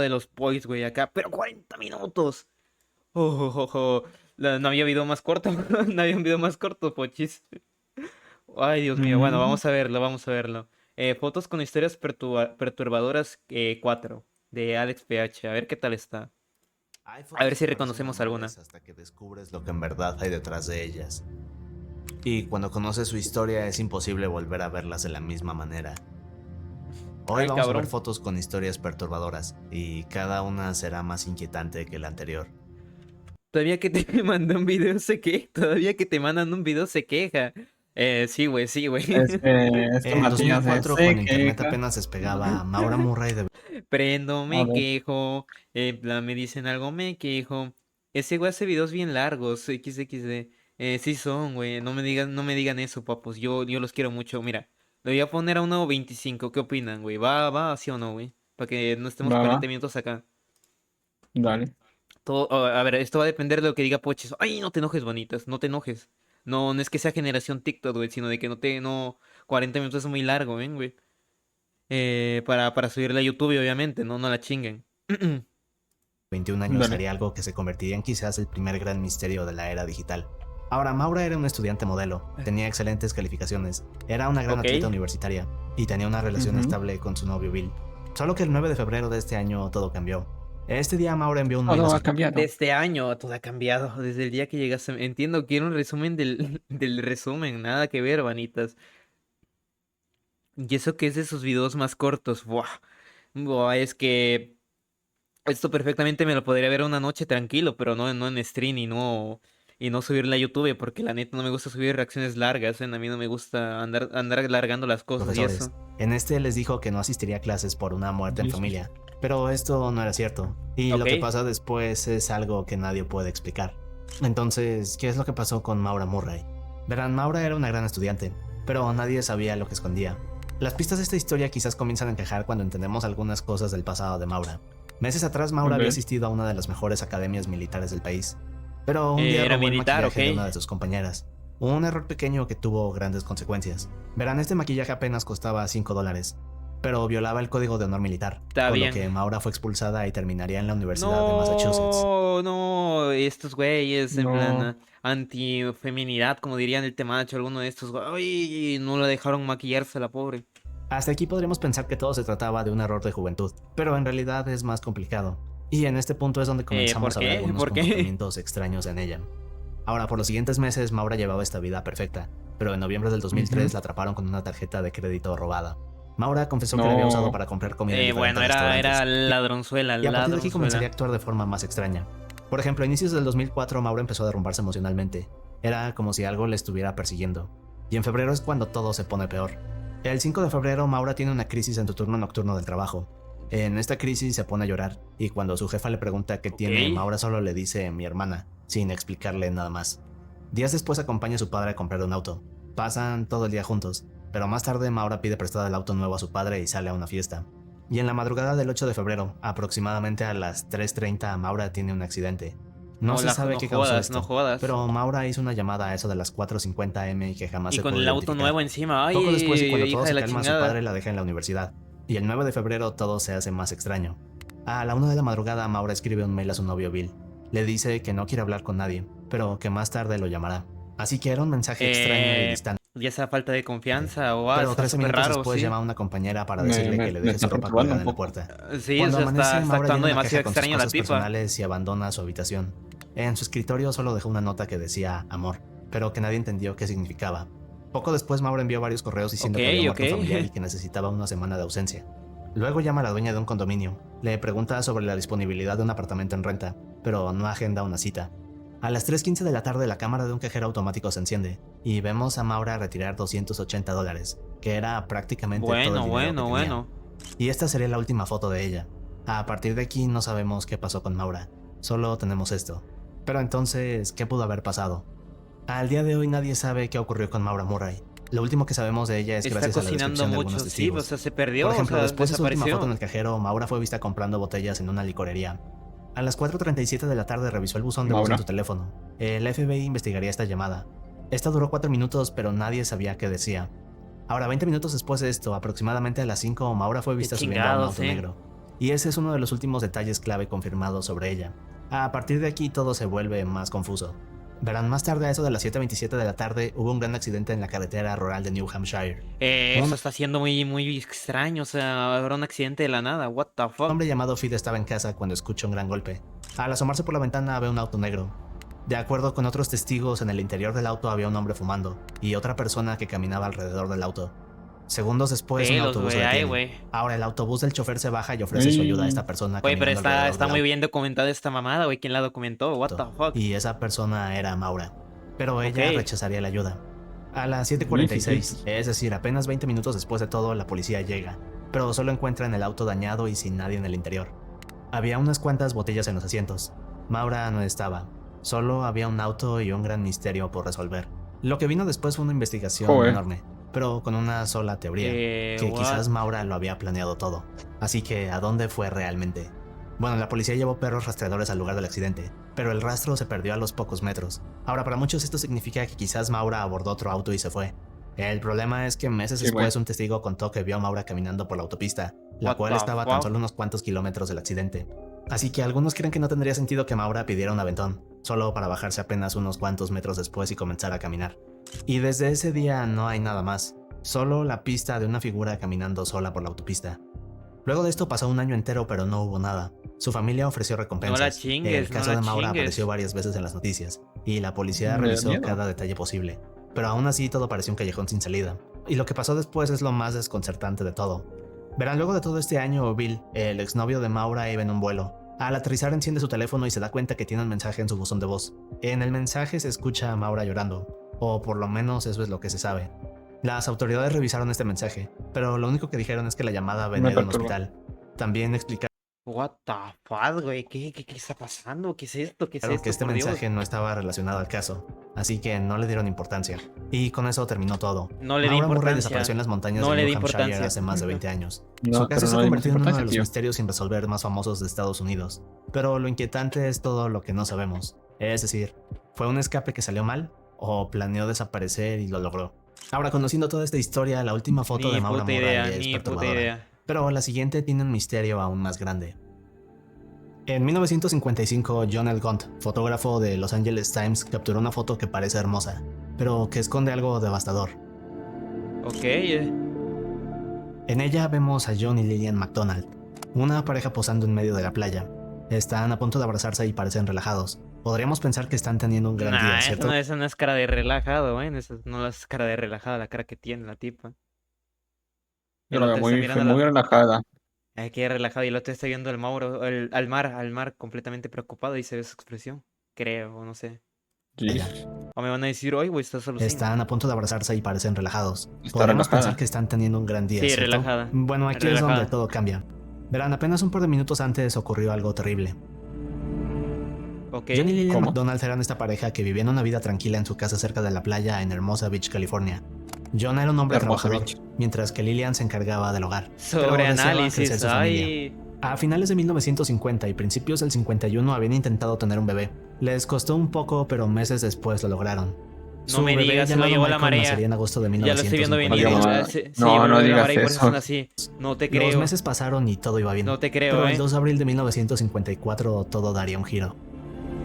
de los boys, güey, acá, pero 40 minutos. Oh, oh, oh, oh. No había video más corto, no había un video más corto, pochis. Ay, Dios mío, bueno, Mm, vamos a verlo, vamos a verlo. Fotos con historias perturbadoras 4 de Alex PH, a ver qué tal está. Hay A ver fotos si que parecen reconocemos alguna. normales hasta que descubres lo que en verdad hay detrás de ellas. Y cuando conoces su historia es imposible volver a verlas de la misma manera. Hoy Ay, vamos a ver cabrón. fotos con historias perturbadoras y cada una será más inquietante que la anterior. Todavía que te mandan un video se queja. Todavía que te mandan un video se queja. Sí, güey, sí, güey. es que En Matías 2004, se cuando internet queja. apenas despegaba, Maura Murray de Prendo, A me ver, quejo. Me dicen algo, me quejo. Ese güey hace videos bien largos, XXD. Sí son, güey. No me digan eso, papos. Yo los quiero mucho. Mira, le voy a poner a 1.25. ¿Qué opinan, güey? ¿Va, sí o no, güey? Para que no estemos va, 40 minutos acá. dale. Todo, a ver, esto va a depender de lo que diga Poches. Ay, no te enojes, bonitas, no te enojes. No, no es que sea generación TikTok, güey, sino de que no, 40 minutos es muy largo, güey. Para subirla a YouTube, obviamente, no la chinguen. 21 años Dale. haría algo que se convertiría en quizás el primer gran misterio de la era digital. Ahora, Maura era una estudiante modelo, tenía excelentes calificaciones, era una gran Ok. atleta universitaria y tenía una relación Ujú. estable con su novio Bill. Solo que el 9 de febrero de este año todo cambió. Este día Maura envió un mail a Todo ha sus De cambiado. este año todo ha cambiado, desde el día que llegaste. Entiendo, quiero un resumen del, del resumen, nada que ver, vanitas. Y eso que es de sus videos más cortos, buah. Buah, es que esto perfectamente me lo podría ver una noche tranquilo, pero no en stream y no subirla a YouTube, porque la neta no me gusta subir reacciones largas, a mí no me gusta andar alargando las cosas y profesores. eso. En este les dijo que no asistiría a clases por una muerte en Jesus. familia, pero esto no era cierto, y Ok, lo que pasa después es algo que nadie puede explicar. Entonces, ¿qué es lo que pasó con Maura Murray? Verán, Maura era una gran estudiante, pero nadie sabía lo que escondía. Las pistas de esta historia quizás comienzan a encajar cuando entendemos algunas cosas del pasado de Maura. Meses atrás Maura había Ok. asistido a una de las mejores academias militares del país, pero un día era robó el militar, ok. maquillaje de una de sus compañeras. Un error pequeño que tuvo grandes consecuencias. Verán, este maquillaje apenas costaba $5, pero violaba el código de honor militar, Está por lo bien. que Maura fue expulsada y terminaría en la Universidad de Massachusetts. No, estos güeyes en plan No. antifeminidad, como dirían el temacho, alguno de estos, ay, no la dejaron maquillarse la pobre. Hasta aquí podríamos pensar que todo se trataba de un error de juventud, pero en realidad es más complicado. Y en este punto es donde ¿Por comenzamos a ver qué? algunos ¿Por qué? comportamientos extraños en ella. Ahora, por los siguientes meses, Maura llevaba esta vida perfecta, pero en noviembre del 2003 Ujú. la atraparon con una tarjeta de crédito robada. Maura confesó que la había usado No. para comprar comida en Bueno, diferentes era restaurantes, ladronzuela, y a partir de aquí comenzaría a ladronzuela. actuar de forma más extraña. Por ejemplo, a inicios del 2004, Maura empezó a derrumbarse emocionalmente. Era como si algo le estuviera persiguiendo. Y en febrero es cuando todo se pone peor. El 5 de febrero, Maura tiene una crisis en su turno nocturno del trabajo. En esta crisis se pone a llorar, y cuando su jefa le pregunta qué Ok. tiene, Maura solo le dice mi hermana, sin explicarle nada más. Días después acompaña a su padre a comprar un auto. Pasan todo el día juntos, pero más tarde Maura pide prestado el auto nuevo a su padre y sale a una fiesta. Y en la madrugada del 8 de febrero, aproximadamente a las 3:30, Maura tiene un accidente. No se Hola, sabe no qué causó jodas, no esto, jodas. pero Maura hizo una llamada a eso de las 4:50 am y que jamás Y se con pudo el auto nuevo identificar. encima, ay, Poco después y cuando todo hija de se la calma, su chingada. padre la deja en la universidad. Y el 9 de febrero todo se hace más extraño. A la 1 de la madrugada, Maura escribe un mail a su novio Bill. Le dice que no quiere hablar con nadie, pero que más tarde lo llamará. Así que era un mensaje extraño y distante. Ya sea falta de confianza o Pero está 13 súper minutos raro, después sí. llama a una compañera para Me, decirle me, que le me deje su está ropa perturbando colgada un en la poco. puerta. Sí, o Cuando sea, amanece, está Maura llena actuando una caja demasiado con sus extraño la cosas tipa. personales y abandona su habitación. En su escritorio solo dejó una nota que decía amor, pero que nadie entendió qué significaba. Poco después, Maura envió varios correos Ok, diciendo que había ok. muerto un familiar y que necesitaba una semana de ausencia. Luego llama a la dueña de un condominio, le pregunta sobre la disponibilidad de un apartamento en renta, pero no agenda una cita. A las 3:15 de la tarde, la cámara de un cajero automático se enciende y vemos a Maura retirar $280, que era prácticamente todo el Bueno, dinero que bueno, tenía. bueno. Y esta sería la última foto de ella. A partir de aquí no sabemos qué pasó con Maura, solo tenemos esto. Pero entonces, ¿qué pudo haber pasado? Al día de hoy nadie sabe qué ocurrió con Maura Murray. Lo último que sabemos de ella es Está gracias a la cocinando descripción de algunos mucho, sí, o testigos. sea, se Por perdió, o ejemplo, sea, después de su última foto en desapareció. el cajero, Maura fue vista comprando botellas en una licorería. A las 4:37 de la tarde revisó el buzón de voz en su Maura. teléfono. El FBI investigaría esta llamada. Esta duró 4 minutos, pero nadie sabía qué decía. Ahora, 20 minutos después de esto, aproximadamente a las 5, Maura fue Qué vista subiendo a un chingados, auto eh. negro. y ese es uno de los últimos detalles clave confirmados sobre ella. A partir de aquí todo se vuelve más confuso. Verán, más tarde a eso de las 7:27 de la tarde hubo un gran accidente en la carretera rural de New Hampshire. Eso está siendo muy extraño, o sea, habrá un accidente de la nada, what the Un fuck. hombre llamado Fid estaba en casa cuando escucha un gran golpe. Al asomarse por la ventana ve un auto negro. De acuerdo con otros testigos, en el interior del auto había un hombre fumando y otra persona que caminaba alrededor del auto. Segundos después, un Pelos, autobús güey, lo ay, detiene. güey. Ahora el autobús del chofer se baja y ofrece su ayuda a esta persona Güey, pero caminando alrededor está del muy auto. bien documentada esta mamada, güey. ¿Quién la documentó? What the fuck. Y esa persona era Maura. Pero ella Ok. rechazaría la ayuda. A las 7:46, es decir, apenas 20 minutos después de todo, la policía llega, pero solo encuentran el auto dañado y sin nadie en el interior. Había unas cuantas botellas en los asientos. Maura no estaba. Solo había un auto y un gran misterio por resolver. Lo que vino después fue una investigación enorme, pero con una sola teoría, que what? quizás Maura lo había planeado todo. Así que, ¿a dónde fue realmente? Bueno, la policía llevó perros rastreadores al lugar del accidente, pero el rastro se perdió a los pocos metros. Ahora, para muchos esto significa que quizás Maura abordó otro auto y se fue. El problema es que meses después un testigo contó que vio a Maura caminando por la autopista, la What cual the estaba a fuck? tan solo unos cuantos kilómetros del accidente. Así que algunos creen que no tendría sentido que Maura pidiera un aventón, solo para bajarse apenas unos cuantos metros después y comenzar a caminar. Y desde ese día no hay nada más, solo la pista de una figura caminando sola por la autopista. Luego de esto pasó un año entero, pero no hubo nada. Su familia ofreció recompensas. No la chingues, El caso no la de Maura chingues. apareció varias veces en las noticias, y la policía Me da revisó miedo. cada detalle posible. Pero aún así todo parecía un callejón sin salida. Y lo que pasó después es lo más desconcertante de todo. Verán, luego de todo este año, Bill, el exnovio de Maura, iba en un vuelo. Al aterrizar enciende su teléfono y se da cuenta que tiene un mensaje en su buzón de voz. En el mensaje se escucha a Maura llorando, o por lo menos eso es lo que se sabe. Las autoridades revisaron este mensaje, pero lo único que dijeron es que la llamada venía de un perturba. hospital. También explicaron What the fuck, güey. ¿Qué está pasando? ¿Qué es esto? ¿Qué es esto? que este por Dios? mensaje no estaba relacionado al caso, así que no le dieron importancia. Y con eso terminó todo. No le di Maura Murray importancia. desapareció en las montañas No de le New di Hampshire importancia. hace más de 20 años. No, Su caso pero se no le dimos convirtió en uno de importancia, los tío. misterios sin resolver más famosos de Estados Unidos. Pero lo inquietante es todo lo que no sabemos. Es decir, ¿fue un escape que salió mal? ¿O planeó desaparecer y lo logró? Ahora, conociendo toda esta historia, la última foto Ni de Maura puta Murray idea, es ni puta perturbadora. idea. Pero la siguiente tiene un misterio aún más grande. En 1955, John L. Gaunt, fotógrafo de Los Angeles Times, capturó una foto que parece hermosa, pero que esconde algo devastador. Ok, En ella vemos a John y Lillian McDonald, una pareja posando en medio de la playa. Están a punto de abrazarse y parecen relajados. Podríamos pensar que están teniendo un gran día, ¿cierto? esa no es cara de relajado, güey. Esa no es cara de relajada, la cara que tiene la tipa. Y el Pero otro está muy, mirando muy relajada. Ay, qué relajado. Y el otro está viendo el Mauro, al mar, completamente preocupado y se ve su expresión. Creo, o no sé. Sí. O me van a decir, oye, güey, estás alucinando. Están a punto de abrazarse y parecen relajados. Está Podríamos relajada. pensar que están teniendo un gran día, Sí, ¿cierto? relajada. Bueno, aquí es Relajada. donde todo cambia. Verán, apenas un par de minutos antes ocurrió algo terrible. Ok. John y Lillian ¿Cómo? McDonald eran esta pareja que vivían una vida tranquila en su casa cerca de la playa en Hermosa Beach, California. John era un hombre Hermosa trabajador, Beach. mientras que Lillian se encargaba del hogar. Pero Sobre deseaba crecer análisis, su familia. ay. A finales de 1950 y principios del 51 habían intentado tener un bebé. Les costó un poco, pero meses después lo lograron. No me digas, se lo llamado llevó la Michael, marea. nacería en agosto de Ya lo estoy viendo 1952. venir. Mamá, Se no, llevó no la digas vara y por eso eso. son así. No te Los creo. meses pasaron y todo iba bien. No te creo, Pero el eh. 2 de abril de 1954 todo daría un giro.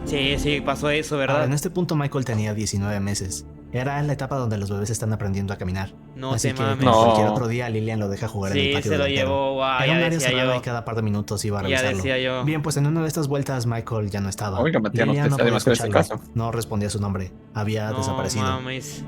Sí, pasó eso, Ahora, ¿verdad? en este punto Michael tenía 19 meses. Era la etapa donde los bebés están aprendiendo a caminar. No Así te que mames. como No. cualquier otro día, Lillian lo deja jugar en el Sí, patio se lo delantero. llevó, guau, Era un ya área decía cerrada yo. y cada par de minutos iba a Ya revisarlo. decía yo. Bien, pues en una de estas vueltas Michael ya no estaba. Oiga, Matías, no Lillian te no sea podía demasiado ese escucharlo. caso. No respondía su nombre. Había No desaparecido. mames.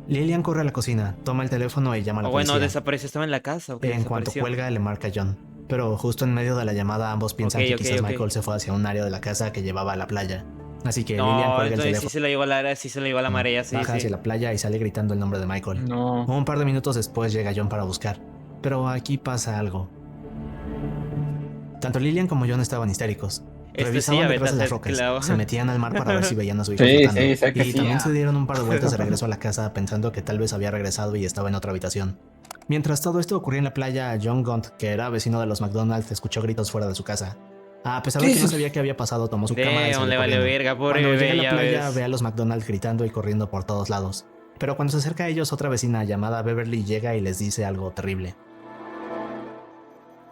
Lillian corre a la cocina, toma el teléfono y llama a la O bueno, policía. desapareció, estaba en la casa. ¿O qué En cuanto desapareció? cuelga, le marca a John. Pero justo en medio de la llamada, ambos piensan Ok, que ok, quizás ok. Michael se fue hacia un área de la casa que llevaba a la playa. Así que Lillian No, cuelga el entonces teléfono, sí se lo llevó a la marea, sí, baja sí. hacia la playa y sale gritando el nombre de Michael. No. Un par de minutos después llega John para buscar. Pero aquí pasa algo. Tanto Lillian como John estaban histéricos. Revisaban vete detrás a de las hacer rocas, clavo. se metían al mar para ver si veían a su hijo Sí, flotando. sí, sé que Y sí. también se dieron un par de vueltas de regreso a la casa pensando que tal vez había regresado y estaba en otra habitación. Mientras todo esto ocurría en la playa, John Gaunt, que era vecino de los McDonald's, escuchó gritos fuera de su casa. A pesar de ¿Qué que no es? sabía qué había pasado, tomó su cámara y Damn, salió le vale corriendo. verga, pobre Cuando bebé, llega a ya la playa, ves. ve a los McDonald's gritando y corriendo por todos lados. Pero cuando se acerca a ellos, otra vecina llamada Beverly llega y les dice algo terrible.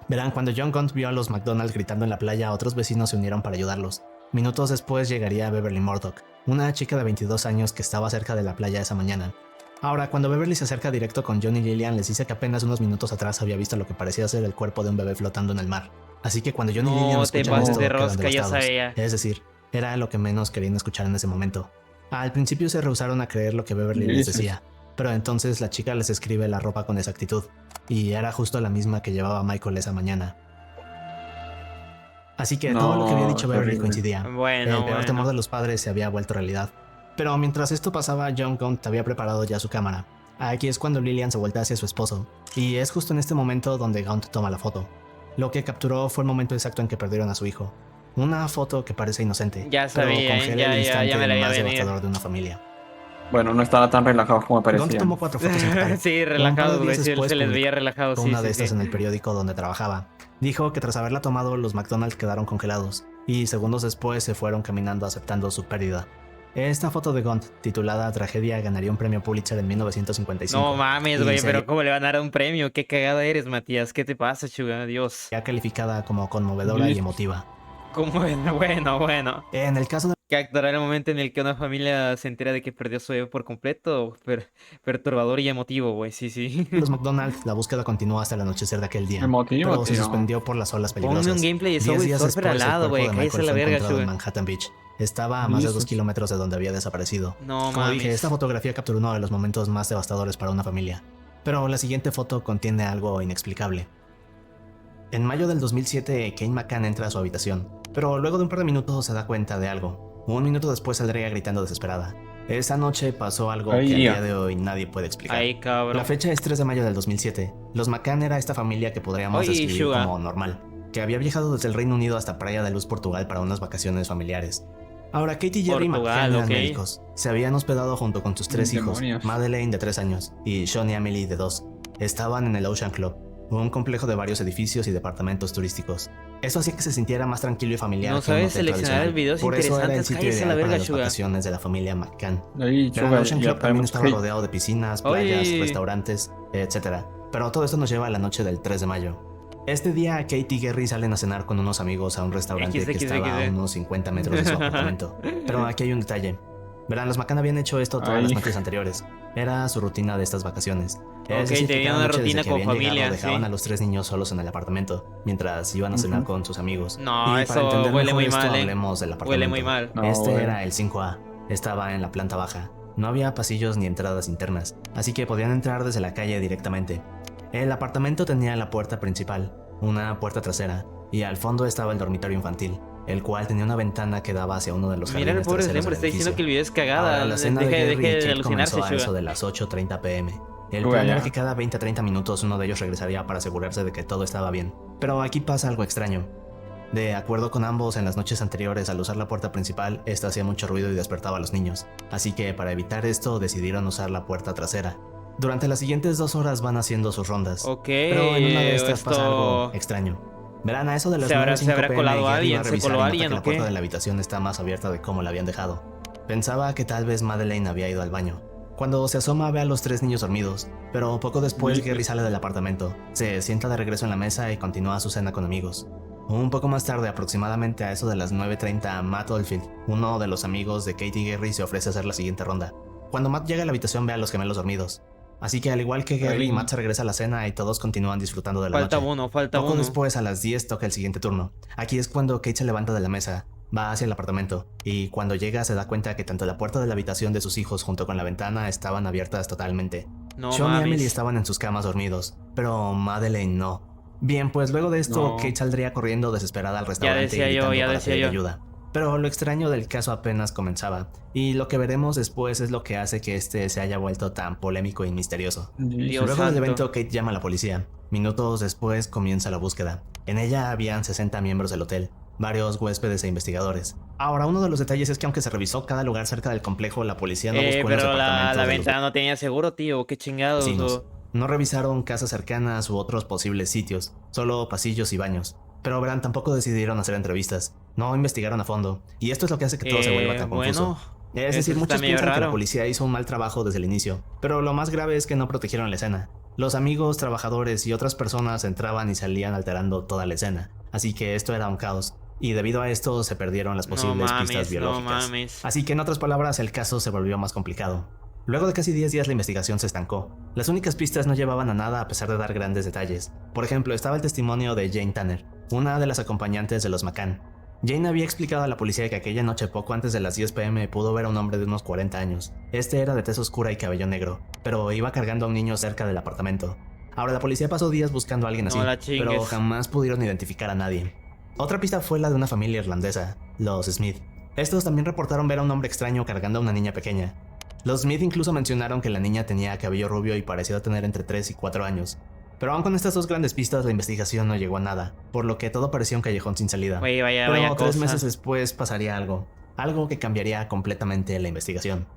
Verán, cuando John Gunt vio a los McDonald gritando en la playa, otros vecinos se unieron para ayudarlos. Minutos después llegaría Beverly Murdoch, una chica de 22 años que estaba cerca de la playa esa mañana. Ahora, cuando Beverly se acerca directo con John y Lillian, les dice que apenas unos minutos atrás había visto lo que parecía ser el cuerpo de un bebé flotando en el mar. Así que cuando John y Lillian No te escuchan pases esto, de quedan rosca, ya devastados. sabía. Es decir, era lo que menos querían escuchar en ese momento. Al principio se rehusaron a creer lo que Beverly les decía, pero entonces la chica les escribe la ropa con exactitud, y era justo la misma que llevaba Michael esa mañana. Así que todo lo que había dicho Beverly terrible. coincidía. Bueno, El peor temor bueno. de los padres se había vuelto realidad. Pero mientras esto pasaba, John Gunt había preparado ya su cámara. Aquí es cuando Lillian se vuelve hacia su esposo, y es justo en este momento donde Gunt toma la foto. Lo que capturó fue el momento exacto en que perdieron a su hijo. Una foto que parece inocente, Ya sabía, pero congela ya el instante me la veía más venir. devastador de una familia. Bueno, no estaba tan relajado como Gunt parecía. tomó 4 fotos en total. Sí, Un par de relajado, güey. días Sí, después se les publicó veía relajado, sí, una de sí, estas sí. en el periódico donde trabajaba. Dijo que tras haberla tomado, los McDonald's quedaron congelados, y segundos después se fueron caminando aceptando su pérdida. Esta foto de Gunt, titulada Tragedia, ganaría un premio Pulitzer en 1955. No mames, y güey, sería pero ¿cómo le van a dar un premio? Qué cagada eres, Matías. ¿Qué te pasa, chuga? Dios. calificada como conmovedora y emotiva. ¿Cómo? Bueno. En el caso de Que actuará en el momento en el que una familia se entera de que perdió a su bebé por completo. Perturbador y emotivo, güey. Sí. los McDonald's, la búsqueda continuó hasta el anochecer de aquel día, Emotivo, pero se tío. suspendió por las olas Ponme peligrosas. un gameplay de 10 Subway días Surfer al después, el lado, cuerpo güey. de Cállese Michael la fue verga, encontrado en chuga. Manhattan Beach. Estaba a más de 2 kilómetros de donde había desaparecido. No Como dije, mames. esta fotografía capturó uno de los momentos más devastadores para una familia. Pero la siguiente foto contiene algo inexplicable. En mayo del 2007, Kane McCann entra a su habitación, pero luego de un par de minutos se da cuenta de algo. Un minuto después saldría gritando desesperada. Esa noche pasó algo que a día de hoy nadie puede explicar. Ay, cabrón. La fecha es 3 de mayo del 2007. Los McCann era esta familia que podríamos Oye, describir Suga. como normal, que había viajado desde el Reino Unido hasta Praia de Luz, Portugal para unas vacaciones familiares. Ahora, Kate y Jerry Portugal, McCann eran ok. médicos. Se habían hospedado junto con sus 3 hijos, Demonios. Madeleine de 3 años y Sean y Emily de 2. Estaban en el Ocean Club, un complejo de varios edificios y departamentos turísticos. Eso hacía que se sintiera más tranquilo y familiar. No que un sabes hotel seleccionar tradicional. videos Por eso era el interesantes. sitio Cállese ideal la para verga, las Suga. vacaciones de la familia McCann. Ahí, Pero el chuga, Ocean ya Club también traemos estaba hate. rodeado de piscinas, playas, Oye. restaurantes, etc. Pero todo esto nos lleva a la noche del 3 de mayo. Este día, Kate y Gary salen a cenar con unos amigos a un restaurante que estaba a unos 50 metros de su apartamento. Pero aquí hay un detalle. Verán, los McCann habían hecho esto todas las noches anteriores. Era su rutina de estas vacaciones. Es decir, que tenían cada una noche rutina desde que con habían llegado, familia, dejaban sí. a los 3 niños solos en el apartamento, mientras iban a cenar con sus amigos. No, y eso para entender huele mejor muy esto, mal, ¿eh? hablemos del apartamento. Huele muy mal. No, Este güey. era el 5A. Estaba en la planta baja. No había pasillos ni entradas internas, así que podían entrar desde la calle directamente. El apartamento tenía la puerta principal, una puerta trasera, y al fondo estaba el dormitorio infantil, el cual tenía una ventana que daba hacia uno de los Mira el jardines pobre traseros Slemmer, del está diciendo edificio. que el video es cagada. Ahora, la cena de Gary Deje y de Kate alucinarse, comenzó a eso Suga. de las 8:30 p.m. El Suga, plan era ya. que cada 20 a 30 minutos uno de ellos regresaría para asegurarse de que todo estaba bien. Pero aquí pasa algo extraño. De acuerdo con ambos, en las noches anteriores, al usar la puerta principal, esta hacía mucho ruido y despertaba a los niños. Así que, para evitar esto, decidieron usar la puerta trasera. Durante las siguientes 2 horas van haciendo sus rondas. Ok, Pero en una de estas pasa algo esto... extraño. Verán, a eso de las Se habrá 9:05 colado p.m. Gary alguien, va a se revisar coló y nota alguien, que la ¿o puerta qué? de la habitación está más abierta de como la habían dejado. Pensaba que tal vez Madeleine había ido al baño. Cuando se asoma ve a los 3 niños dormidos, pero poco después Gary sale del apartamento, se sienta de regreso en la mesa y continúa su cena con amigos. Un poco más tarde, aproximadamente a eso de las 9:30, Matt Oldfield, uno de los amigos de Kate y Gary, se ofrece a hacer la siguiente ronda. Cuando Matt llega a la habitación ve a los gemelos dormidos. Así que al igual que Gary, Ahí. Matt se regresa a la cena y todos continúan disfrutando de la Falta noche. uno, falta Poco uno. después, a las 10 toca el siguiente turno. Aquí es cuando Kate se levanta de la mesa, va hacia el apartamento, y cuando llega se da cuenta que tanto la puerta de la habitación de sus hijos junto con la ventana estaban abiertas totalmente. No Sean y Emily mames. estaban en sus camas dormidos, pero Madeleine no. Bien, pues luego de esto, No. Kate saldría corriendo desesperada al restaurante decía y yo, gritando ya para decía pedir yo. ayuda. Pero lo extraño del caso apenas comenzaba, y lo que veremos después es lo que hace que este se haya vuelto tan polémico y misterioso. Dios Luego del santo. evento, Kate llama a la policía. Minutos después comienza la búsqueda. En ella habían 60 miembros del hotel, varios huéspedes e investigadores. Ahora, uno de los detalles es que aunque se revisó cada lugar cerca del complejo, la policía no buscó en los Pero departamentos la de los ventana no tenía seguro, tío. Qué chingados. vecinos. No revisaron casas cercanas u otros posibles sitios, solo pasillos y baños. Pero verán, tampoco decidieron hacer entrevistas, no investigaron a fondo, y esto es lo que hace que todo se vuelva tan confuso. Bueno, Es eso decir, está muchos medio piensan que la raro. policía hizo un mal trabajo desde el inicio, pero lo más grave es que no protegieron la escena. Los amigos, trabajadores y otras personas entraban y salían alterando toda la escena, así que esto era un caos, y debido a esto se perdieron las posibles pistas biológicas. No mames. Así que en otras palabras el caso se volvió más complicado. Luego de casi 10 días la investigación se estancó. Las únicas pistas no llevaban a nada a pesar de dar grandes detalles. Por ejemplo, estaba el testimonio de Jane Tanner, una de las acompañantes de los McCann. Jane había explicado a la policía que aquella noche poco antes de las 10 p.m. pudo ver a un hombre de unos 40 años. Este era de tez oscura y cabello negro, pero iba cargando a un niño cerca del apartamento. Ahora la policía pasó días buscando a alguien así, No la pero chingues. jamás pudieron identificar a nadie. Otra pista fue la de una familia irlandesa, los Smith. Estos también reportaron ver a un hombre extraño cargando a una niña pequeña. Los Smith incluso mencionaron que la niña tenía cabello rubio y parecía tener entre 3 y 4 años. Pero aun con estas dos grandes pistas la investigación no llegó a nada, por lo que todo parecía un callejón sin salida. Güey, vaya Pero 3 cosa. meses después pasaría algo que cambiaría completamente la investigación.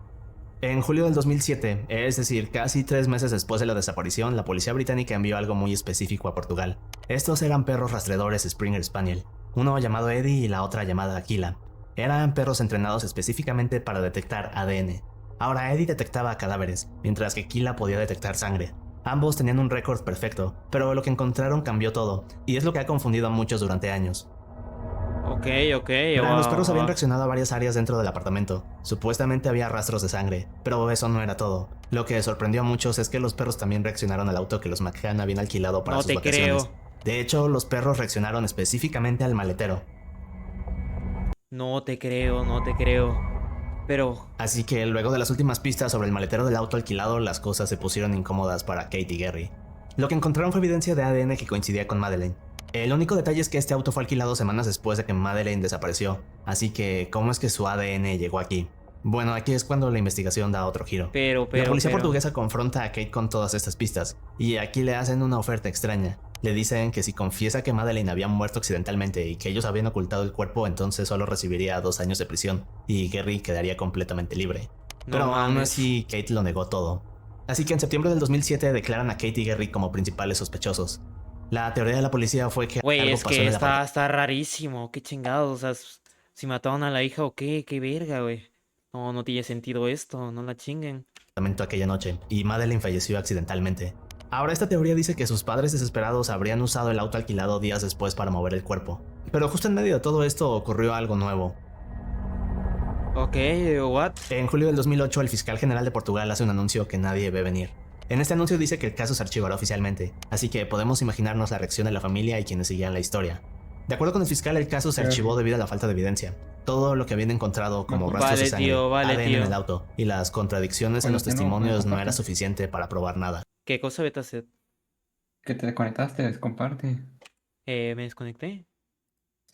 En julio del 2007, es decir, casi 3 meses después de la desaparición, la policía británica envió algo muy específico a Portugal. Estos eran perros rastreadores Springer Spaniel, uno llamado Eddie y la otra llamada Aquila. Eran perros entrenados específicamente para detectar ADN. Ahora Eddie detectaba cadáveres, mientras que Aquila podía detectar sangre. Ambos tenían un récord perfecto, pero lo que encontraron cambió todo, y es lo que ha confundido a muchos durante años. Ok. Verán, los perros habían reaccionado a varias áreas dentro del apartamento. Supuestamente había rastros de sangre, pero eso no era todo. Lo que sorprendió a muchos es que los perros también reaccionaron al auto que los McCann habían alquilado para No sus te vacaciones. creo. De hecho, los perros reaccionaron específicamente al maletero. No te creo. Pero... Así que luego de las últimas pistas sobre el maletero del auto alquilado, las cosas se pusieron incómodas para Kate y Gary. Lo que encontraron fue evidencia de ADN que coincidía con Madeleine. El único detalle es que este auto fue alquilado semanas después de que Madeleine desapareció, así que ¿cómo es que su ADN llegó aquí? Bueno, aquí es cuando la investigación da otro giro. La policía portuguesa confronta a Kate con todas estas pistas, y aquí le hacen una oferta extraña. Le dicen que si confiesa que Madeleine había muerto accidentalmente y que ellos habían ocultado el cuerpo, entonces solo recibiría 2 años de prisión, y Gary quedaría completamente libre. Pero aún así, Kate lo negó todo. Así que en septiembre del 2007 declaran a Kate y Gary como principales sospechosos. La teoría de la policía fue que Güey, algo es pasó que en el está rarísimo. Qué chingados. O sea, si mataron a la hija o qué verga, güey. No tiene sentido esto. No la chinguen. apartamento aquella noche, y Madeleine falleció accidentalmente. Ahora esta teoría dice que sus padres desesperados habrían usado el auto alquilado días después para mover el cuerpo. Pero justo en medio de todo esto ocurrió algo nuevo. Ok, what? En julio del 2008 el fiscal general de Portugal hace un anuncio que nadie ve venir. En este anuncio dice que el caso se archivará oficialmente, así que podemos imaginarnos la reacción de la familia y quienes seguían la historia. De acuerdo con el fiscal, el caso se archivó debido a la falta de evidencia. Todo lo que habían encontrado como rastros de sangre, ADN en el auto y las contradicciones en los testimonios no era suficiente para probar nada. ¿Qué cosa beta set? Que te desconectaste, descomparte. ¿Me desconecté?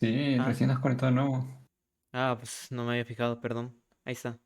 Sí, Ah. recién has conectado de nuevo. Ah, pues no me había fijado, perdón. Ahí está.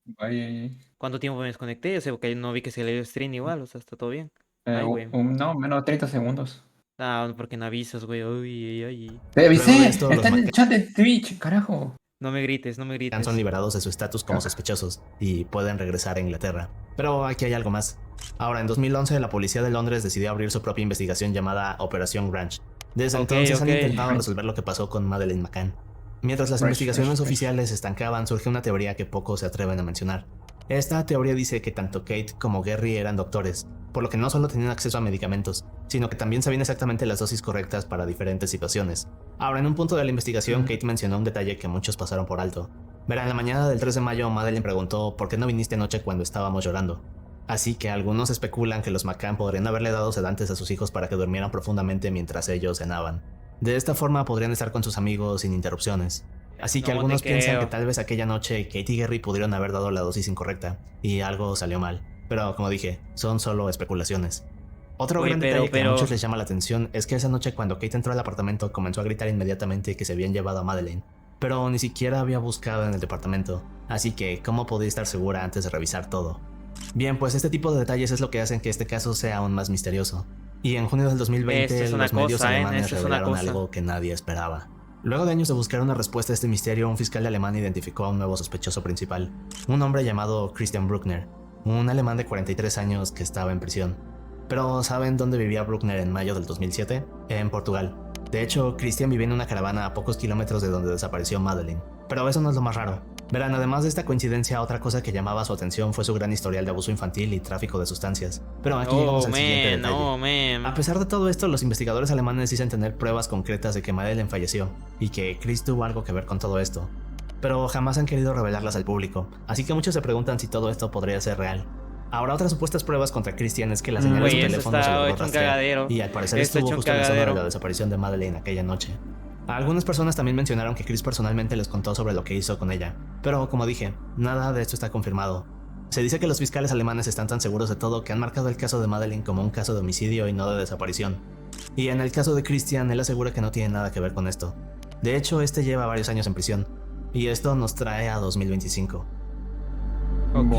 Vaya, ¿Cuánto tiempo me desconecté? O sea, porque no vi que se le dio stream igual, o sea, está todo bien. Ay, güey. no, menos de 30 segundos. Ah, porque no avisas, güey. Uy. ¡Te Luego avisé! de esto, ¡Está los en el chat de Twitch, carajo! No me grites. son liberados de su estatus como sospechosos y pueden regresar a Inglaterra. Pero aquí hay algo más. Ahora, en 2011, la policía de Londres decidió abrir su propia investigación llamada Operación Grange. Desde entonces han intentado resolver lo que pasó con Madeleine McCann. Mientras las investigaciones oficiales se estancaban, surge una teoría que pocos se atreven a mencionar. Esta teoría dice que tanto Kate como Gary eran doctores, por lo que no solo tenían acceso a medicamentos, sino que también sabían exactamente las dosis correctas para diferentes situaciones. Ahora, en un punto de la investigación, Kate mencionó un detalle que muchos pasaron por alto. Verán, la mañana del 3 de mayo, Madeleine preguntó ¿por qué no viniste anoche cuando estábamos llorando? Así que algunos especulan que los McCann podrían haberle dado sedantes a sus hijos para que durmieran profundamente mientras ellos cenaban. De esta forma podrían estar con sus amigos sin interrupciones. Así que algunos piensan que tal vez aquella noche Kate y Gary pudieron haber dado la dosis incorrecta y algo salió mal. Pero como dije, son solo especulaciones. Otro gran detalle que a muchos les llama la atención es que esa noche cuando Kate entró al apartamento comenzó a gritar inmediatamente que se habían llevado a Madeleine. Pero ni siquiera había buscado en el departamento, así que ¿cómo podía estar segura antes de revisar todo? Bien, pues este tipo de detalles es lo que hacen que este caso sea aún más misterioso. Y en junio del 2020 los medios alemanes revelaron algo que nadie esperaba. Luego de años de buscar una respuesta a este misterio, un fiscal alemán identificó a un nuevo sospechoso principal, un hombre llamado Christian Bruckner, un alemán de 43 años que estaba en prisión. Pero ¿saben dónde vivía Bruckner en mayo del 2007? En Portugal. De hecho, Christian vivía en una caravana a pocos kilómetros de donde desapareció Madeleine. Pero eso no es lo más raro. Verán, además de esta coincidencia, otra cosa que llamaba su atención fue su gran historial de abuso infantil y tráfico de sustancias. Pero aquí llegamos al siguiente detalle. Oh, man. A pesar de todo esto, los investigadores alemanes dicen tener pruebas concretas de que Madeleine falleció y que Chris tuvo algo que ver con todo esto, pero jamás han querido revelarlas al público, así que muchos se preguntan si todo esto podría ser real. Ahora, otras supuestas pruebas contra Christian es que la señal de su Güey, eso teléfono se está logró hecho un rastrear, cagadero. y al parecer Está estuvo hecho un justo en la zona de cagadero. la desaparición de Madeleine aquella noche. Algunas personas también mencionaron que Chris personalmente les contó sobre lo que hizo con ella, pero como dije, nada de esto está confirmado. Se dice que los fiscales alemanes están tan seguros de todo que han marcado el caso de Madeleine como un caso de homicidio y no de desaparición. Y en el caso de Christian, él asegura que no tiene nada que ver con esto. De hecho, este lleva varios años en prisión, y esto nos trae a 2025. Ok.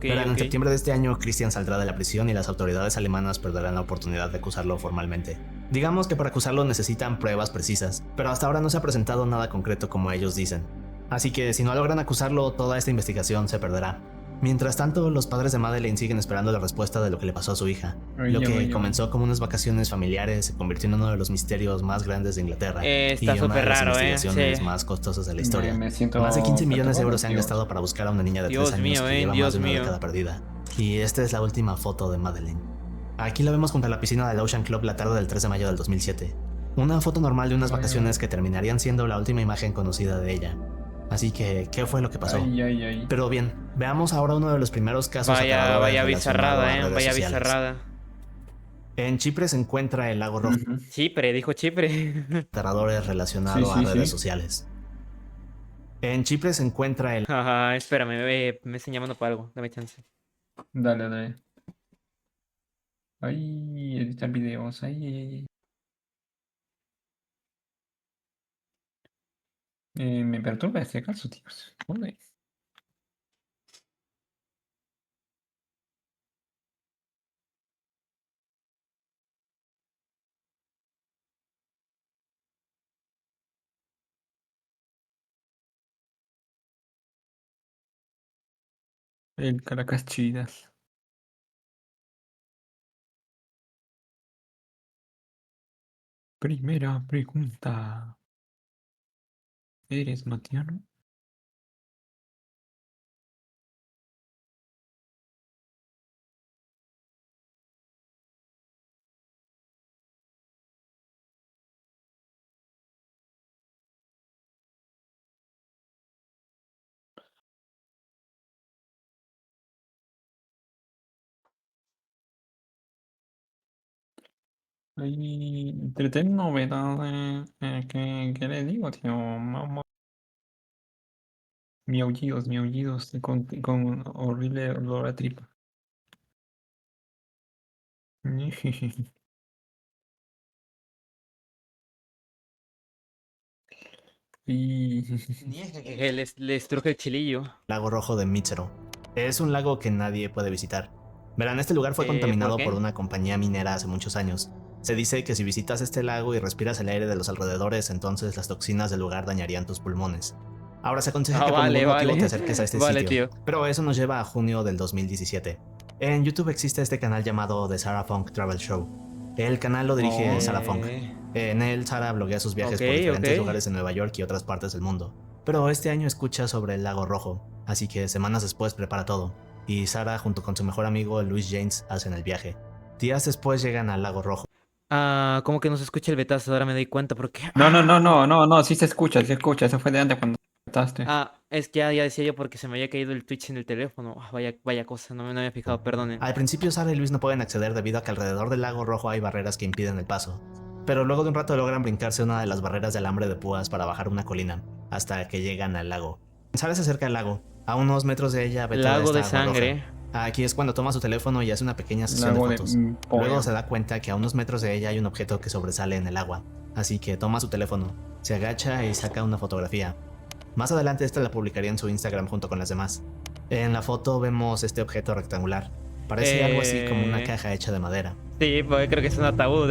Verán, en septiembre de este año, Christian saldrá de la prisión y las autoridades alemanas perderán la oportunidad de acusarlo formalmente. Digamos que para acusarlo necesitan pruebas precisas, pero hasta ahora no se ha presentado nada concreto como ellos dicen. Así que si no logran acusarlo, toda esta investigación se perderá. Mientras tanto, los padres de Madeleine siguen esperando la respuesta de lo que le pasó a su hija. Lo que comenzó como unas vacaciones familiares se convirtió en uno de los misterios más grandes de Inglaterra Está y una súper de las raro, investigaciones sí. más costosas de la historia. Me siento Más de 15 millones de euros se han Dios. gastado para buscar a una niña de 3 Dios años mío, que lleva Dios más de una mío. década perdida. Y esta es la última foto de Madeleine. Aquí la vemos junto a la piscina del Ocean Club la tarde del 3 de mayo del 2007. Una foto normal de unas vacaciones que terminarían siendo la última imagen conocida de ella. Así que, ¿qué fue lo que pasó? Ay. Pero bien, veamos ahora uno de los primeros casos Vaya aterradores relacionado a bizarrada, redes vaya sociales. bizarrada. En Chipre se encuentra el lago rojo, Ujú. Chipre, dijo Chipre. aterradores relacionado Sí, a redes sí. sociales. En Chipre se encuentra el Ajá, espérame, me están llamando para algo, dame chance. Dale. Ay, editar videos. Ay. Me perturba este caso, tíos. Joder. El Caracas Chidas. Primera pregunta. ¿Eres Matiano? Ay, entreten novedades. ¿Qué le digo, tío? Mamá. Miaullidos con horrible olor a tripa. Y Que les truje el chilillo. lago rojo de Mísero. Es un lago que nadie puede visitar. Verán, este lugar fue ¿por contaminado qué? por una compañía minera hace muchos años. Se dice que si visitas este lago y respiras el aire de los alrededores, entonces las toxinas del lugar dañarían tus pulmones. Ahora se aconseja que por Vale, ningún motivo vale. te acerques a este Vale, sitio, tío. pero eso nos lleva a junio del 2017. En YouTube existe este canal llamado The Sarah Funk Travel Show. El canal lo dirige Sarah Funk. En él, Sarah bloguea sus viajes Ok, por diferentes ok. lugares en Nueva York y otras partes del mundo. Pero este año escucha sobre el lago rojo, así que semanas después prepara todo. Y Sarah junto con su mejor amigo Luis James hacen el viaje. Días después llegan al lago rojo. Ah, como que no se escucha el betazo, ahora me doy cuenta porque... No, sí se escucha, eso fue de antes cuando estás. Es que ya decía yo porque se me había caído el Twitch en el teléfono. Vaya cosa, no me había fijado, perdonen. Al principio Sarah y Luis no pueden acceder debido a que alrededor del lago rojo hay barreras que impiden el paso. Pero luego de un rato logran brincarse una de las barreras de alambre de púas para bajar una colina, hasta que llegan al lago. Sarah se acerca al lago. A unos metros de ella ve toda Lago esta de agua sangre. roja. Aquí es cuando toma su teléfono y hace una pequeña sesión de fotos. Luego se da cuenta que a unos metros de ella hay un objeto que sobresale en el agua, así que toma su teléfono, se agacha y saca una fotografía. Más adelante esta la publicaría en su Instagram junto con las demás. En la foto vemos este objeto rectangular. Parece algo así como una caja hecha de madera. Sí, pues creo que es un ataúd,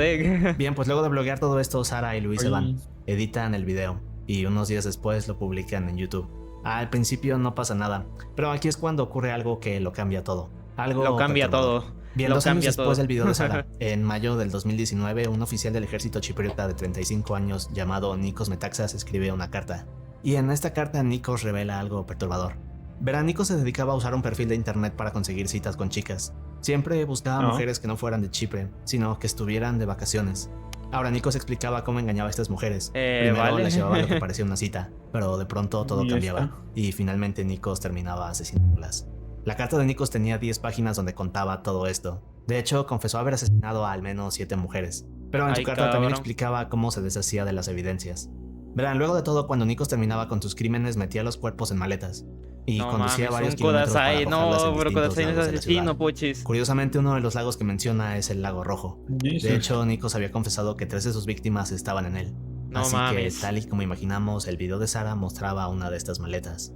Bien, pues luego de bloguear todo esto, Sarah y Luis se van, editan el video y unos días después lo publican en YouTube. Al principio no pasa nada, pero aquí es cuando ocurre algo que lo cambia todo. Algo Lo cambia perturbador. todo. Bien, Lo 2 años cambia después todo. del video de Sarah, en mayo del 2019, un oficial del ejército chipriota de 35 años llamado Nikos Metaxas escribe una carta. Y en esta carta Nikos revela algo perturbador. Verán, Nikos se dedicaba a usar un perfil de internet para conseguir citas con chicas. Siempre buscaba mujeres que no fueran de Chipre, sino que estuvieran de vacaciones. Ahora Nikos explicaba cómo engañaba a estas mujeres. Primero vale. les llevaba lo que parecía una cita, pero de pronto todo Y ya cambiaba, está. y finalmente Nikos terminaba asesinándolas. La carta de Nikos tenía 10 páginas donde contaba todo esto. De hecho, confesó haber asesinado a al menos 7 mujeres, pero en su Ay, carta también cabrón. explicaba cómo se deshacía de las evidencias. Verán, luego de todo, cuando Nikos terminaba con sus crímenes, metía los cuerpos en maletas y No conducía mames, varios un kilómetros para Kodasai. arrojarlas en No, pero distintos Kodasai no es lagos de la asesino, ciudad. puchis. Curiosamente, uno de los lagos que menciona es el Lago Rojo. Jesus. De hecho, Nikos había confesado que 3 de sus víctimas estaban en él. No Así mames. que, tal y como imaginamos, el video de Sara mostraba una de estas maletas.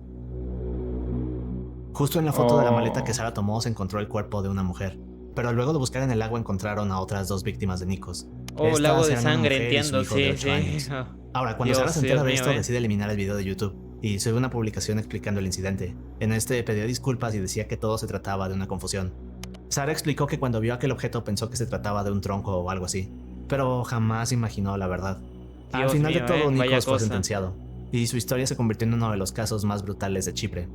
Justo en la foto de la maleta que Sara tomó se encontró el cuerpo de una mujer, pero luego de buscar en el agua encontraron a otras 2 víctimas de Nikos. Oh, Estas lago de eran una sangre, mujer y su entiendo, hijo de sí, 8 sí. años. Ahora, cuando Dios, Sara se entera Dios de mío, esto, decide eliminar el video de YouTube y sube una publicación explicando el incidente. En este pedía disculpas y decía que todo se trataba de una confusión. Sara explicó que cuando vio aquel objeto pensó que se trataba de un tronco o algo así, pero jamás imaginó la verdad. Al Dios final mío, de todo, vaya Nikos fue cosa. sentenciado, y su historia se convirtió en uno de los casos más brutales de Chipre.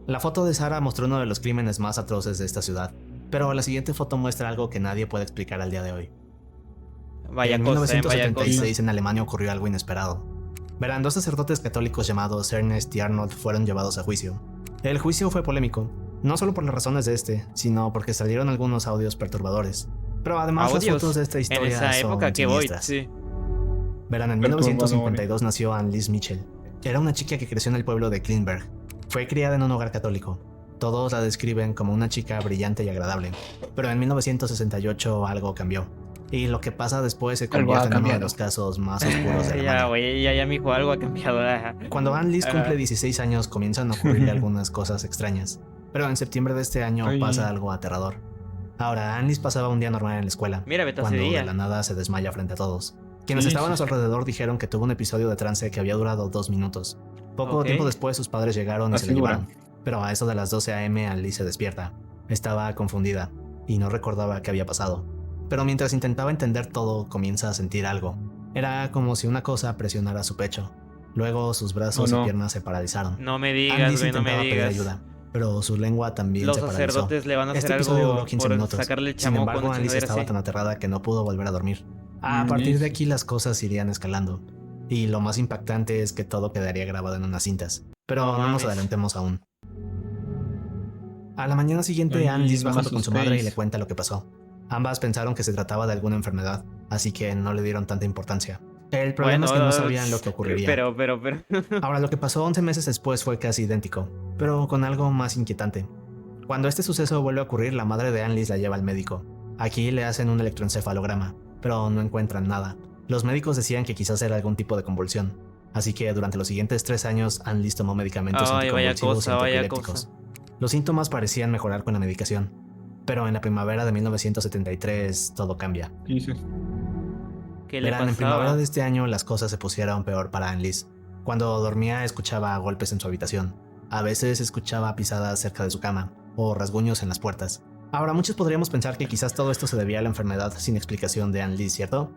La foto de Sara mostró uno de los crímenes más atroces de esta ciudad, pero la siguiente foto muestra algo que nadie puede explicar al día de hoy. Vaya En cosa, vaya 1976 cosa. en Alemania ocurrió algo inesperado. Verán, 2 sacerdotes católicos llamados Ernest y Arnold fueron llevados a juicio. El juicio fue polémico, no solo por las razones de este, sino porque salieron algunos audios perturbadores. Pero además las Audios. fotos de esta En historia esa son época que voy, siniestras. sí. Verán, en Perturbadores. 1952 nació Anne-Lise Mitchell. Era una chica que creció en el pueblo de Klinberg. Fue criada en un hogar católico. Todos la describen como una chica brillante y agradable. Pero en 1968 algo cambió. Y lo que pasa después se Algo ha convierte en uno de cambiado. los casos más oscuros de Ya, Alemania. güey, ya, mijo, algo ha cambiado. Cuando Anne-Lise Ah. cumple 16 años comienzan a ocurrirle algunas cosas extrañas. Pero en septiembre de este año Ay. pasa algo aterrador. Ahora, Anne-Lise pasaba un día normal en la escuela, Mira, Beto, cuando ese de día. la nada se desmaya frente a todos. Quienes Sí, estaban sí, a su sí. alrededor dijeron que tuvo un episodio de trance que había durado 2 minutos. Poco Ok. tiempo después sus padres llegaron y se Así la dura. llevaron. Pero a eso de las 12 a.m. Anne-Lise se despierta. Estaba confundida y no recordaba qué había pasado. Pero mientras intentaba entender todo, comienza a sentir algo. Era como si una cosa presionara su pecho. Luego sus brazos Oh, no. y piernas se paralizaron. No me digas, Anne-Lise güey, no me intentaba pedir digas. ayuda, pero su lengua también Los se paralizó. sacerdotes le van a hacer Este episodio algo duró 15 por minutos. sacarle el Sin chamoco, embargo, una Anne-Lise chingadera estaba así. tan aterrada que no pudo volver a dormir. A partir de aquí las cosas irían escalando. Y lo más impactante es que todo quedaría grabado en unas cintas. Pero No no nos mames. adelantemos aún. A la mañana siguiente, Ay, Anne-Lise va no junto me con su madre y asustéis. le cuenta lo que pasó. Ambas pensaron que se trataba de alguna enfermedad, así que no le dieron tanta importancia. El problema es que no sabían lo que ocurriría. Pero. Ahora, lo que pasó 11 meses después fue casi idéntico, pero con algo más inquietante. Cuando este suceso vuelve a ocurrir, la madre de Anne-Lise la lleva al médico. Aquí le hacen un electroencefalograma, pero no encuentran nada. Los médicos decían que quizás era algún tipo de convulsión, así que durante los siguientes 3 años Anne-Lise tomó medicamentos Ay, vaya anticonvulsivos cosa, y vaya antiepilépticos. cosa. Los síntomas parecían mejorar con la medicación, pero en la primavera de 1973 todo cambia. Jesus. ¿Qué le Verán, en primavera pasaba? de este año las cosas se pusieron peor para Anne-Lise. Cuando dormía escuchaba golpes en su habitación. A veces escuchaba pisadas cerca de su cama o rasguños en las puertas. Ahora, muchos podríamos pensar que quizás todo esto se debía a la enfermedad sin explicación de Anne-Lise, ¿cierto?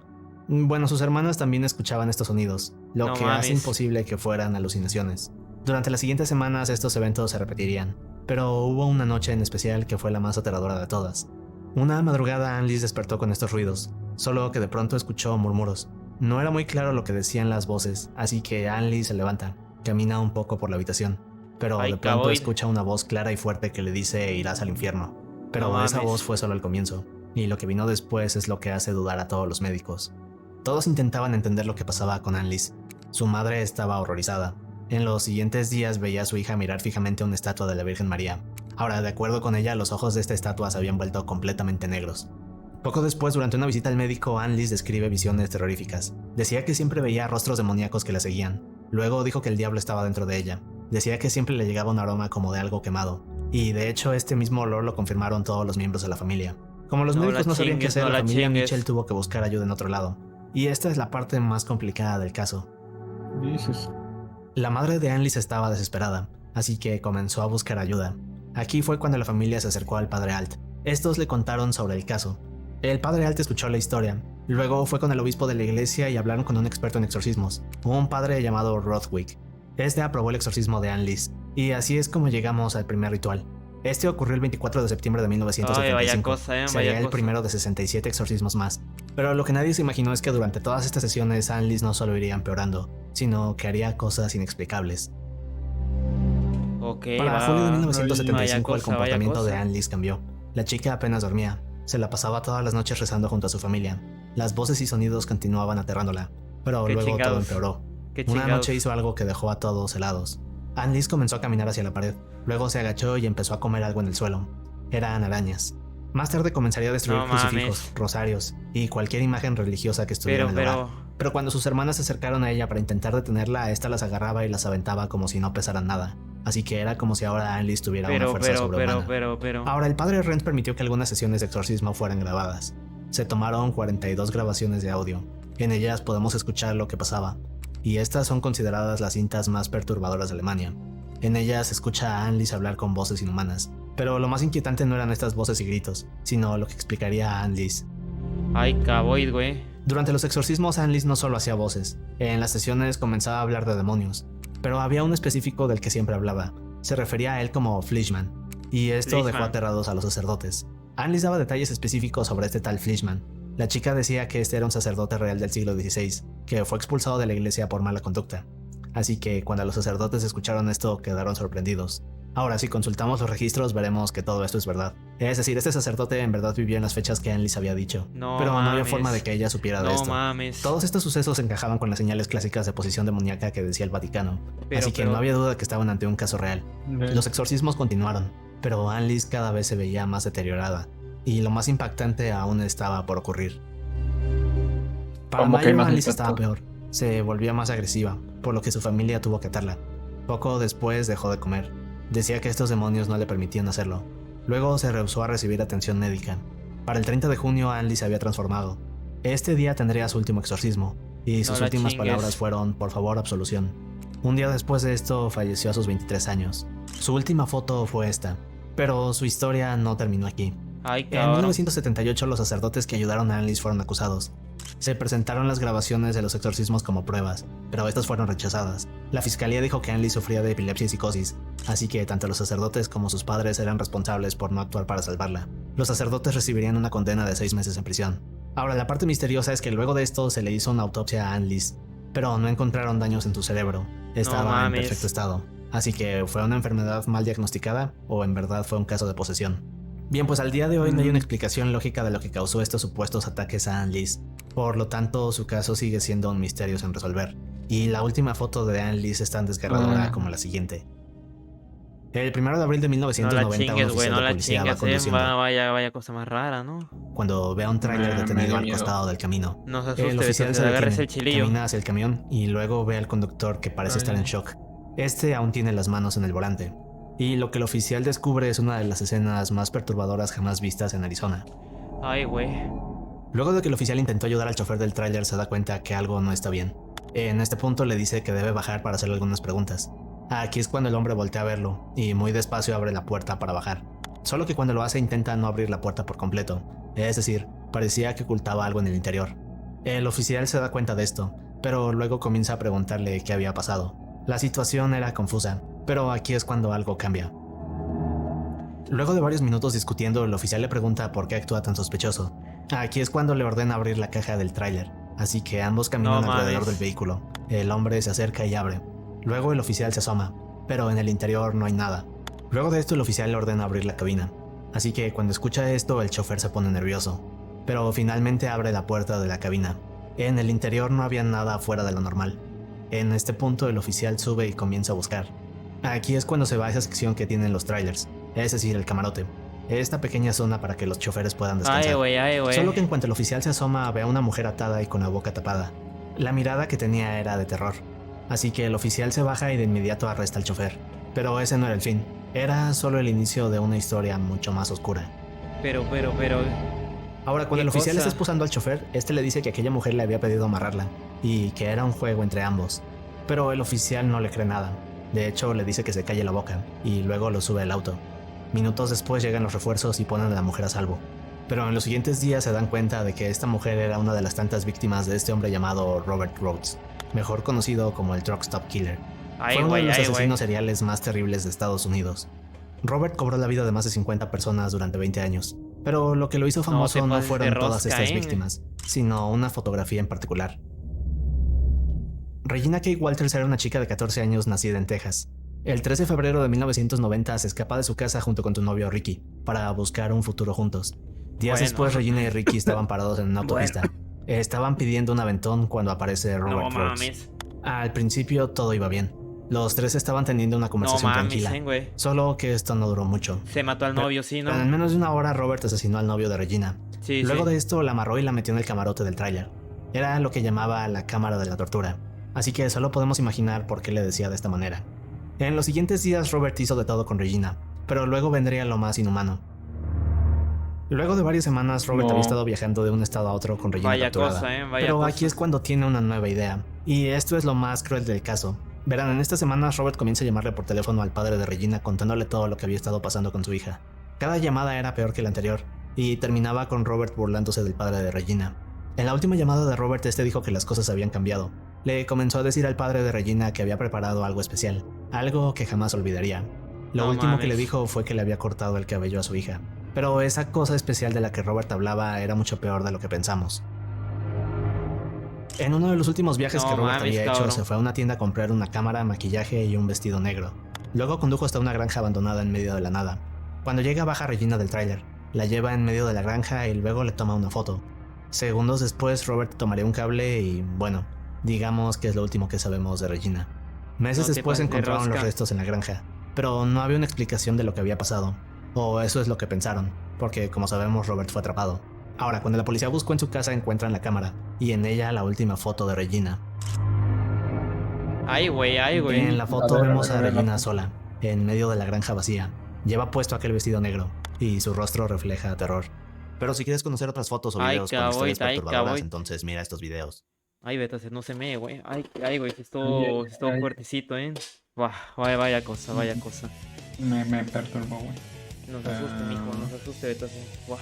Bueno, sus hermanas también escuchaban estos sonidos, lo No que mames. hace imposible que fueran alucinaciones. Durante las siguientes semanas estos eventos se repetirían, pero hubo una noche en especial que fue la más aterradora de todas. Una madrugada Anne-Lise despertó con estos ruidos, solo que de pronto escuchó murmuros. No era muy claro lo que decían las voces, así que Anne-Lise se levanta, camina un poco por la habitación, pero Ay, de pronto caboid. escucha una voz clara y fuerte que le dice irás al infierno. Pero No esa mames. voz fue solo el comienzo, y lo que vino después es lo que hace dudar a todos los médicos. Todos intentaban entender lo que pasaba con Anne-Lise. Su madre estaba horrorizada. En los siguientes días veía a su hija mirar fijamente una estatua de la Virgen María. Ahora, de acuerdo con ella, los ojos de esta estatua se habían vuelto completamente negros. Poco después, durante una visita al médico, Anne-Lise describe visiones terroríficas. Decía que siempre veía rostros demoníacos que la seguían. Luego dijo que el diablo estaba dentro de ella. Decía que siempre le llegaba un aroma como de algo quemado. Y de hecho, este mismo olor lo confirmaron todos los miembros de la familia. Como los No médicos la no sabían qué chingues, hacer, no la la familia chingues. Mitchell tuvo que buscar ayuda en otro lado. Y esta es la parte más complicada del caso. Jesus. La madre de Anne-Lise estaba desesperada, así que comenzó a buscar ayuda. Aquí fue cuando la familia se acercó al padre Alt. Estos le contaron sobre el caso. El padre Alt escuchó la historia. Luego fue con el obispo de la iglesia y hablaron con un experto en exorcismos, un padre llamado Rothwick. Este aprobó el exorcismo de Anneliese, y así es como llegamos al primer ritual. Este ocurrió el 24 de septiembre de Ay, 1975. vaya cosa, Sería vaya el cosa. primero de 67 exorcismos más. Pero lo que nadie se imaginó es que durante todas estas sesiones Anneliese no solo iría empeorando, sino que haría cosas inexplicables. Ok, Para va, julio de va. 1975 Vaya el cosa, vaya comportamiento de cosa. Anneliese cambió. La chica apenas dormía, se la pasaba todas las noches rezando junto a su familia. Las voces y sonidos continuaban aterrándola, pero Qué luego todo chingados. empeoró. Qué Una chingados. noche hizo algo que dejó a todos helados. Anneliese comenzó a caminar hacia la pared, luego se agachó y empezó a comer algo en el suelo. Eran arañas. Más tarde comenzaría a destruir No crucifijos, mames. rosarios y cualquier imagen religiosa que estuviera en el hogar. Pero cuando sus hermanas se acercaron a ella para intentar detenerla, esta las agarraba y las aventaba como si no pesaran nada. Así que era como si ahora Anneliese tuviera una fuerza sobrehumana. pero. Ahora, el padre Renz permitió que algunas sesiones de exorcismo fueran grabadas. Se tomaron 42 grabaciones de audio. En ellas podemos escuchar lo que pasaba, y estas son consideradas las cintas más perturbadoras de Alemania. En ellas se escucha a Anneliese hablar con voces inhumanas, pero lo más inquietante no eran estas voces y gritos, sino lo que explicaría a Anneliese. Ay, caboid, güey. Durante los exorcismos, Anneliese no solo hacía voces, en las sesiones comenzaba a hablar de demonios, pero había un específico del que siempre hablaba. Se refería a él como Fleischmann, y esto dejó Fleischmann. aterrados a los sacerdotes. Anneliese daba detalles específicos sobre este tal Fleischmann. La chica decía que este era un sacerdote real del siglo XVI, que fue expulsado de la iglesia por mala conducta. Así que cuando los sacerdotes escucharon esto, quedaron sorprendidos. Ahora, si consultamos los registros, veremos que todo esto es verdad. Es decir, este sacerdote en verdad vivió en las fechas que Anneliese había dicho, No pero no había mames. forma de que ella supiera de No esto. mames. Todos estos sucesos encajaban con las señales clásicas de posesión demoníaca que decía el Vaticano, así que no había duda de que estaban ante un caso real. Los exorcismos continuaron, pero Anneliese cada vez se veía más deteriorada, y lo más impactante aún estaba por ocurrir. Para ¿Cómo que mayo, más Anneliese estaba impactó? peor, se volvía más agresiva, por lo que su familia tuvo que atarla. Poco después dejó de comer. Decía que estos demonios no le permitían hacerlo. Luego se rehusó a recibir atención médica. Para el 30 de junio, Anneliese se había transformado. Este día tendría su último exorcismo, y sus la últimas chingues. palabras fueron: por favor, absolución. Un día después de esto, falleció a sus 23 años. Su última foto fue esta, pero su historia no terminó aquí. Ay, En cabrón. 1978, los sacerdotes que ayudaron a Anneliese fueron acusados. Se presentaron las grabaciones de los exorcismos como pruebas, pero estas fueron rechazadas. La fiscalía dijo que Anneliese sufría de epilepsia y psicosis, así que tanto los sacerdotes como sus padres eran responsables por no actuar para salvarla. Los sacerdotes recibirían una condena de 6 meses en prisión. Ahora, la parte misteriosa es que luego de esto se le hizo una autopsia a Anneliese, pero no encontraron daños en su cerebro. Estaba en mames. perfecto estado. Así que, ¿fue una enfermedad mal diagnosticada o en verdad fue un caso de posesión? Bien, pues al día de hoy no hay una explicación lógica de lo que causó estos supuestos ataques a Anneliese. Por lo tanto, su caso sigue siendo un misterio sin resolver. Y la última foto de Anneliese es tan desgarradora como la siguiente. El 1 de abril de No 1990, la un chingues, güey. oficial No de la policía va chingues, conduciendo vaya cosa más rara, ¿no? cuando ve a un tráiler Me detenido dio al miedo. costado del camino. No se El asuste, oficial Beto, se te agarres detiene, el chilillo. camina hacia el camión y luego ve al conductor que parece estar en shock. Este aún tiene las manos en el volante. Y lo que el oficial descubre es una de las escenas más perturbadoras jamás vistas en Arizona. Ay, güey. Luego de que el oficial intentó ayudar al chofer del tráiler, se da cuenta que algo no está bien. En este punto le dice que debe bajar para hacerle algunas preguntas. Aquí es cuando el hombre voltea a verlo y muy despacio abre la puerta para bajar. Solo que cuando lo hace intenta no abrir la puerta por completo, es decir, parecía que ocultaba algo en el interior. El oficial se da cuenta de esto, pero luego comienza a preguntarle qué había pasado. La situación era confusa, pero aquí es cuando algo cambia. Luego de varios minutos discutiendo, el oficial le pregunta por qué actúa tan sospechoso. Aquí es cuando le ordena abrir la caja del tráiler, así que ambos caminan No alrededor mames. del vehículo. El hombre se acerca y abre. Luego el oficial se asoma, pero en el interior no hay nada. Luego de esto el oficial le ordena abrir la cabina, así que cuando escucha esto el chofer se pone nervioso, pero finalmente abre la puerta de la cabina. En el interior no había nada fuera de lo normal. En este punto el oficial sube y comienza a buscar. Aquí es cuando se va a esa sección que tienen los trailers, es decir, el camarote. Esta pequeña zona para que los choferes puedan descansar. Ay, güey. Solo que en cuanto el oficial se asoma ve a una mujer atada y con la boca tapada. La mirada que tenía era de terror. Así que el oficial se baja y de inmediato arresta al chofer. Pero ese no era el fin. Era solo el inicio de una historia mucho más oscura. Pero. Ahora, cuando ¿Qué el oficial cosa? está esposando al chofer, este le dice que aquella mujer le había pedido amarrarla y que era un juego entre ambos. Pero el oficial no le cree nada. De hecho, le dice que se calle la boca y luego lo sube al auto. Minutos después llegan los refuerzos y ponen a la mujer a salvo. Pero en los siguientes días se dan cuenta de que esta mujer era una de las tantas víctimas de este hombre llamado Robert Rhodes, mejor conocido como el Truck Stop Killer. Ay, Fue uno de güey, los ay, asesinos güey. seriales más terribles de Estados Unidos. Robert cobró la vida de más de 50 personas durante 20 años, pero lo que lo hizo No te famoso no pases de fueron todas rosca, estas víctimas, sino una fotografía en particular. Regina K. Walters era una chica de 14 años nacida en Texas. El 13 de febrero de 1990 se escapa de su casa junto con su novio Ricky para buscar un futuro juntos. Días Bueno. después, Regina y Ricky estaban parados en una autopista. Estaban pidiendo un aventón cuando aparece No Robert Rhodes. mames. Al principio todo iba bien. Los tres estaban teniendo una No conversación mames, tranquila. güey. Solo que esto no duró mucho. Se mató al novio, sí, ¿no? Pero en menos de una hora Robert asesinó al novio de Regina. Sí, Luego sí. de esto la amarró y la metió en el camarote del tráiler. Era lo que llamaba la cámara de la tortura. Así que solo podemos imaginar por qué le decía de esta manera. En los siguientes días Robert hizo de todo con Regina, pero luego vendría lo más inhumano. Luego de varias semanas Robert No. había estado viajando de un estado a otro con Regina Vaya capturada. cosa, vaya Pero cosa. aquí es cuando tiene una nueva idea. Y esto es lo más cruel del caso. Verán, en estas semanas Robert comienza a llamarle por teléfono al padre de Regina contándole todo lo que había estado pasando con su hija. Cada llamada era peor que la anterior, y terminaba con Robert burlándose del padre de Regina. En la última llamada de Robert, este dijo que las cosas habían cambiado. Le comenzó a decir al padre de Regina que había preparado algo especial, algo que jamás olvidaría. Lo No último que le mames. dijo fue que le había cortado el cabello a su hija. Pero esa cosa especial de la que Robert hablaba era mucho peor de lo que pensamos. En uno de los últimos viajes No que Robert mames, había hecho, cabrón. se fue a una tienda a comprar una cámara, maquillaje y un vestido negro. Luego condujo hasta una granja abandonada en medio de la nada. Cuando llega baja Regina del tráiler, la lleva en medio de la granja y luego le toma una foto. Segundos después Robert tomaría un cable y, bueno, digamos que es lo último que sabemos de Regina. Meses No te después pases de encontraron los rosca. restos en la granja, pero no había una explicación de lo que había pasado. O eso es lo que pensaron, porque como sabemos Robert fue atrapado. Ahora, cuando la policía buscó en su casa encuentran la cámara, y en ella la última foto de Regina. Ay, güey. En la foto A ver, vemos a a ver, Regina la- sola, en medio de la granja vacía. Lleva puesto aquel vestido negro, y su rostro refleja terror. Pero si quieres conocer otras fotos o Ay, videos con caboy, historias ay, perturbadoras, caboy. entonces mira estos videos. Ay, Betas, no se me, güey. Ay, güey, sí Ay, estuvo, sí estuvo ay. fuertecito, Buah, vaya cosa, vaya cosa. Me perturbó, güey. Nos asuste, mijo, nos asuste, Betas. Buah.